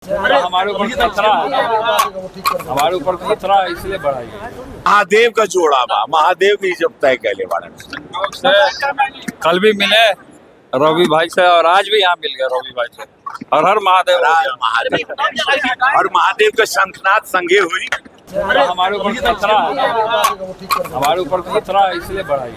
हमारे ऊपर खतरा है, हमारे ऊपर खतरा है, इसलिए बढ़ाई। महादेव का जोड़ा बा, महादेव की जब तय कैले बाड़े। कल भी मिले रवि भाई से और आज भी यहाँ मिल गए रवि भाई से। हर हर महादेव और महादेव का शंखनाद संगे हुई। हमारे ऊपर खतरा है, हमारे ऊपर खतरा है, इसलिए बढ़ाई।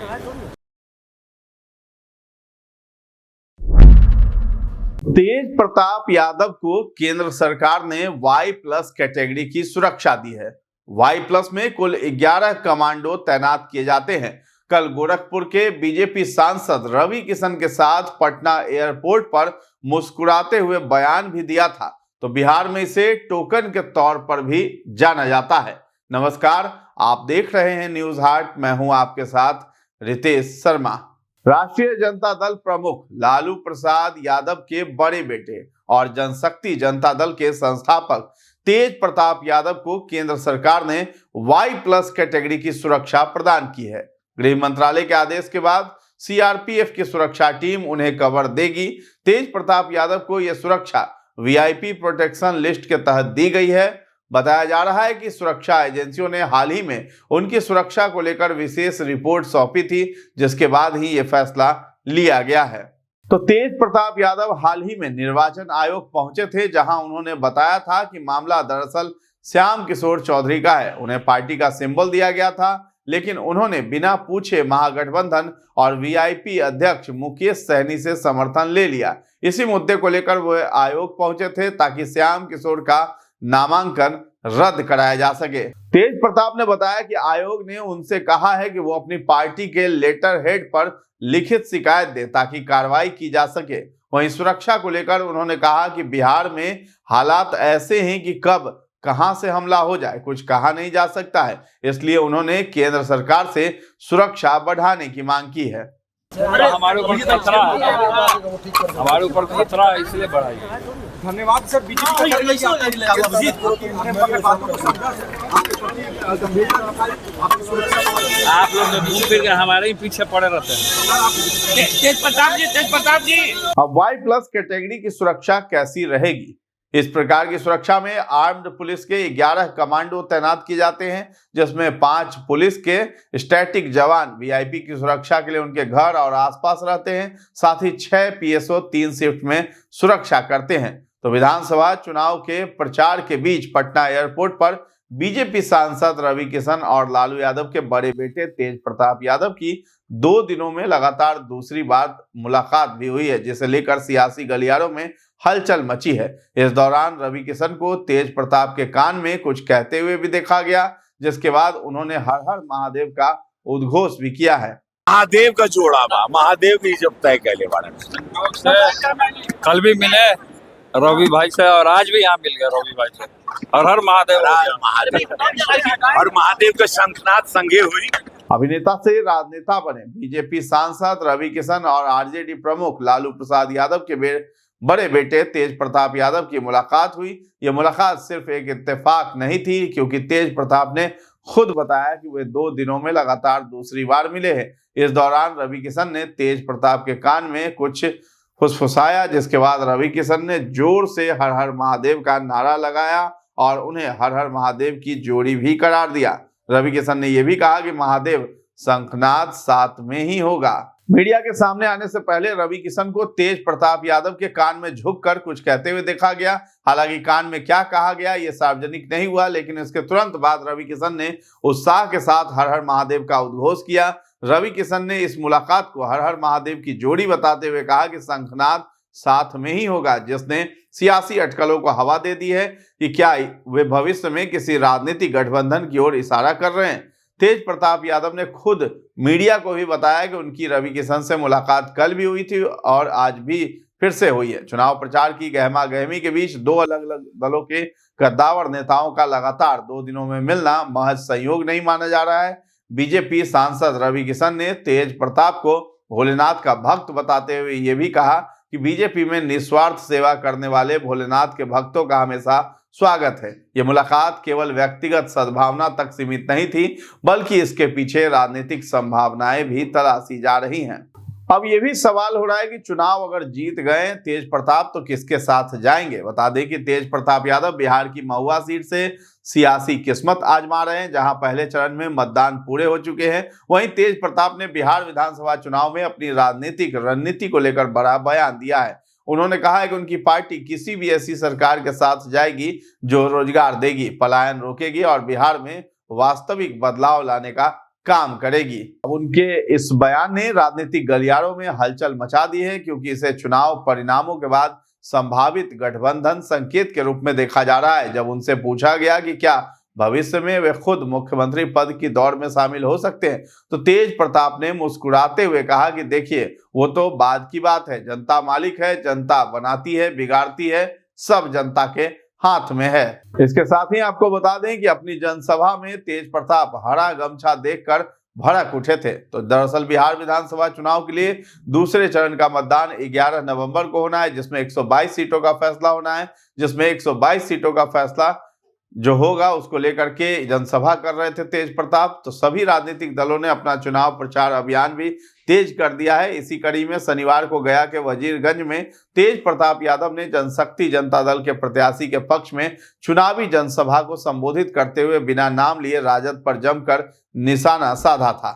तेज प्रताप यादव को केंद्र सरकार ने Y+ कैटेगरी की सुरक्षा दी है। Y+ में कुल 11 कमांडो तैनात किए जाते हैं। कल गोरखपुर के बीजेपी सांसद रवि किशन के साथ पटना एयरपोर्ट पर मुस्कुराते हुए बयान भी दिया था, तो बिहार में इसे टोकन के तौर पर भी जाना जाता है। नमस्कार, आप देख रहे हैं न्यूज हाट। मैं हूं आपके साथ रितेश शर्मा। राष्ट्रीय जनता दल प्रमुख लालू प्रसाद यादव के बड़े बेटे और जनशक्ति जनता दल के संस्थापक तेज प्रताप यादव को केंद्र सरकार ने Y+ कैटेगरी की सुरक्षा प्रदान की है। गृह मंत्रालय के आदेश के बाद CRPF की सुरक्षा टीम उन्हें कवर देगी। तेज प्रताप यादव को यह सुरक्षा VIP प्रोटेक्शन लिस्ट के तहत दी गई है। बताया जा रहा है कि सुरक्षा एजेंसियों ने हाल ही में उनकी सुरक्षा को लेकर विशेष रिपोर्ट सौंपी थी, जिसके बाद ही यह फैसला लिया गया है। तो तेज प्रताप यादव हाल ही में निर्वाचन आयोग पहुंचे थे, जहां उन्होंने बताया था कि मामला दरअसल श्याम किशोर चौधरी का है। उन्हें पार्टी का सिंबल दिया गया था, लेकिन उन्होंने बिना पूछे महागठबंधन और VIP अध्यक्ष मुकेश सहनी से समर्थन ले लिया। इसी मुद्दे को लेकर वह आयोग पहुंचे थे ताकि श्याम किशोर का नामांकन रद्द कराया जा सके। तेज प्रताप ने बताया कि आयोग ने उनसे कहा है कि वो अपनी पार्टी के लेटर हेड पर लिखित शिकायत दे ताकि कार्रवाई की जा सके। वहीं सुरक्षा को लेकर उन्होंने कहा कि बिहार में हालात ऐसे हैं कि कब कहां से हमला हो जाए कुछ कहा नहीं जा सकता है, इसलिए उन्होंने केंद्र सरकार से सुरक्षा बढ़ाने की मांग की है। हमारे ऊपर खतरा है, हमारे ऊपर खतरा है, इसलिए बढ़ाई। धन्यवाद सर। आप लोग घूम फिर के हमारे ही पीछे पड़े रहते हैं। तेज प्रताप जी। अब Y+ कैटेगरी की सुरक्षा कैसी रहेगी? इस प्रकार की सुरक्षा में आर्म्ड पुलिस के 11 कमांडो तैनात किए जाते हैं, जिसमें 5 पुलिस के स्टैटिक जवान VIP की सुरक्षा के लिए उनके घर और आसपास रहते हैं। साथ ही 6 PSO 3 शिफ्ट में सुरक्षा करते हैं। तो विधानसभा चुनाव के प्रचार के बीच पटना एयरपोर्ट पर बीजेपी सांसद रवि किशन और लालू यादव के बड़े बेटे तेज प्रताप यादव की 2 दिनों में लगातार दूसरी बार मुलाकात भी हुई है, जिसे लेकर सियासी गलियारों में हलचल मची है। इस दौरान रवि किशन को तेज प्रताप के कान में कुछ कहते हुए भी देखा गया, जिसके बाद उन्होंने हर हर महादेव का उद्घोष भी किया है। महादेव का जोड़ा बा, महादेव की जब तय कैले बाड़े। कल भी मिले रवि भाई से और आज भी यहाँ मिल गए रवि भाई से। हर हर महादेव और महादेव का शंखनाद संगे हुई। अभिनेता से राजनेता बने बीजेपी सांसद रवि किशन और RJD प्रमुख लालू प्रसाद यादव के बड़े बेटे तेज प्रताप यादव की मुलाकात हुई। यह मुलाकात सिर्फ एक इत्तेफाक नहीं थी, क्योंकि तेज प्रताप ने खुद बताया कि वे 2 दिनों में लगातार दूसरी बार मिले हैं। इस दौरान रवि किशन ने तेज प्रताप के कान में कुछ फुसफुसाया, जिसके बाद रवि किशन ने जोर से हर हर महादेव का नारा लगाया और उन्हें हर हर महादेव की जोड़ी भी करार दिया। रवि किशन ने यह भी कहा कि महादेव शंखनाद साथ में ही होगा। मीडिया के सामने आने से पहले रवि किशन को तेज प्रताप यादव के कान में झुककर कुछ कहते हुए देखा गया। हालांकि कान में क्या कहा गया ये सार्वजनिक नहीं हुआ, लेकिन इसके तुरंत बाद रवि किशन ने उत्साह के साथ हर हर महादेव का उद्घोष किया। रवि किशन ने इस मुलाकात को हर हर महादेव की जोड़ी बताते हुए कहा कि शंखनाद साथ में ही होगा, जिसने सियासी अटकलों को हवा दे दी है कि क्या वे भविष्य में किसी राजनीतिक गठबंधन की ओर इशारा कर रहे हैं। तेज प्रताप यादव ने खुद मीडिया को भी बताया कि उनकी रवि किशन से मुलाकात कल भी हुई थी और आज भी फिर से हुई है। चुनाव प्रचार की गहमा गहमी के बीच 2 अलग अलग दलों के कद्दावर नेताओं का लगातार 2 दिनों में मिलना महज संयोग नहीं माना जा रहा है। बीजेपी सांसद रवि किशन ने तेज प्रताप को भोलेनाथ का भक्त बताते हुए ये भी कहा कि बीजेपी में निस्वार्थ सेवा करने वाले भोलेनाथ के भक्तों का हमेशा स्वागत है। ये मुलाकात केवल व्यक्तिगत सद्भावना तक सीमित नहीं थी, बल्कि इसके पीछे राजनीतिक संभावनाएं भी तलाशी जा रही हैं। अब ये भी सवाल हो रहा है कि चुनाव अगर जीत गए तेज प्रताप तो किसके साथ जाएंगे। बता दें कि तेज प्रताप यादव बिहार की महुआ सीट से सियासी किस्मत आजमा रहे हैं, जहां पहले चरण में मतदान पूरे हो चुके हैं। वहीं तेज प्रताप ने बिहार विधानसभा चुनाव में अपनी राजनीतिक रणनीति को लेकर बड़ा बयान दिया है। उन्होंने कहा है कि उनकी पार्टी किसी भी ऐसी सरकार के साथ जाएगी जो रोजगार देगी, पलायन रोकेगी और बिहार में वास्तविक बदलाव लाने का काम करेगी। अब उनके इस बयान ने राजनीतिक गलियारों में हलचल मचा दी है, क्योंकि इसे चुनाव परिणामों के बाद संभावित गठबंधन संकेत के रूप में देखा जा रहा है। जब उनसे पूछा गया कि क्या भविष्य में वे खुद मुख्यमंत्री पद की दौड़ में शामिल हो सकते हैं, तो तेज प्रताप ने मुस्कुराते हुए कहा कि देखिए, वो तो बाद की बात है, जनता मालिक है, जनता बनाती है, बिगाड़ती है, सब जनता के हाथ में है। इसके साथ ही आपको बता दें कि अपनी जनसभा में तेज प्रताप हरा गमछा देखकर भड़क उठे थे। तो दरअसल बिहार विधानसभा चुनाव के लिए दूसरे चरण का मतदान 11 नवंबर को होना है, जिसमें 122 सीटों का फैसला होना है, जिसमें 122 सीटों का फैसला जो होगा उसको लेकर के जनसभा कर रहे थे तेज प्रताप। तो सभी राजनीतिक दलों ने अपना चुनाव प्रचार अभियान भी तेज कर दिया है। इसी कड़ी में शनिवार को गया के वजीरगंज में तेज प्रताप यादव ने जनशक्ति जनता दल के प्रत्याशी के पक्ष में चुनावी जनसभा को संबोधित करते हुए बिना नाम लिए राजद पर जमकर निशाना साधा था।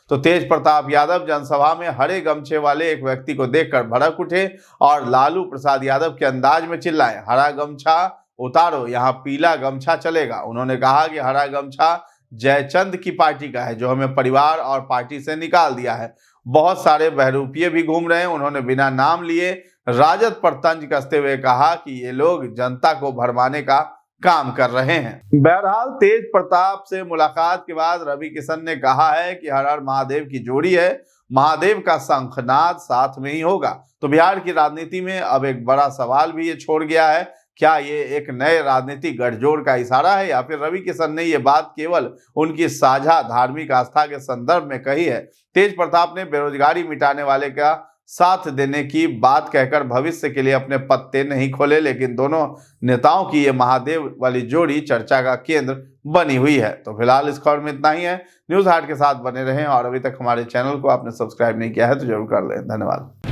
तो तेज प्रताप यादव जनसभा में हरे गमछे वाले एक व्यक्ति को देखकर भड़क उठे और लालू प्रसाद यादव के अंदाज में चिल्लाए, हरा गमछा उतारो, यहाँ पीला गमछा चलेगा। उन्होंने कहा कि हरा गमछा जयचंद की पार्टी का है, जो हमें परिवार और पार्टी से निकाल दिया है। बहुत सारे बहरूपिये भी घूम रहे हैं। उन्होंने बिना नाम लिए राजद पर तंज कसते हुए कहा कि ये लोग जनता को भरमाने का काम कर रहे हैं। बहरहाल तेज प्रताप से मुलाकात के बाद रवि किशन ने कहा है कि हर हर महादेव की जोड़ी है, महादेव का शंखनाद साथ में ही होगा। तो बिहार की राजनीति में अब एक बड़ा सवाल भी ये छोड़ गया है, क्या ये एक नए राजनीतिक गठजोड़ का इशारा है या फिर रवि किशन ने ये बात केवल उनकी साझा धार्मिक आस्था के संदर्भ में कही है। तेज प्रताप ने बेरोजगारी मिटाने वाले का साथ देने की बात कहकर भविष्य के लिए अपने पत्ते नहीं खोले, लेकिन दोनों नेताओं की ये महादेव वाली जोड़ी चर्चा का केंद्र बनी हुई है। तो फिलहाल इस खबर में इतना ही है। न्यूज हाट के साथ बने रहें और अभी तक हमारे चैनल को आपने सब्सक्राइब नहीं किया है तो जरूर कर लें। धन्यवाद।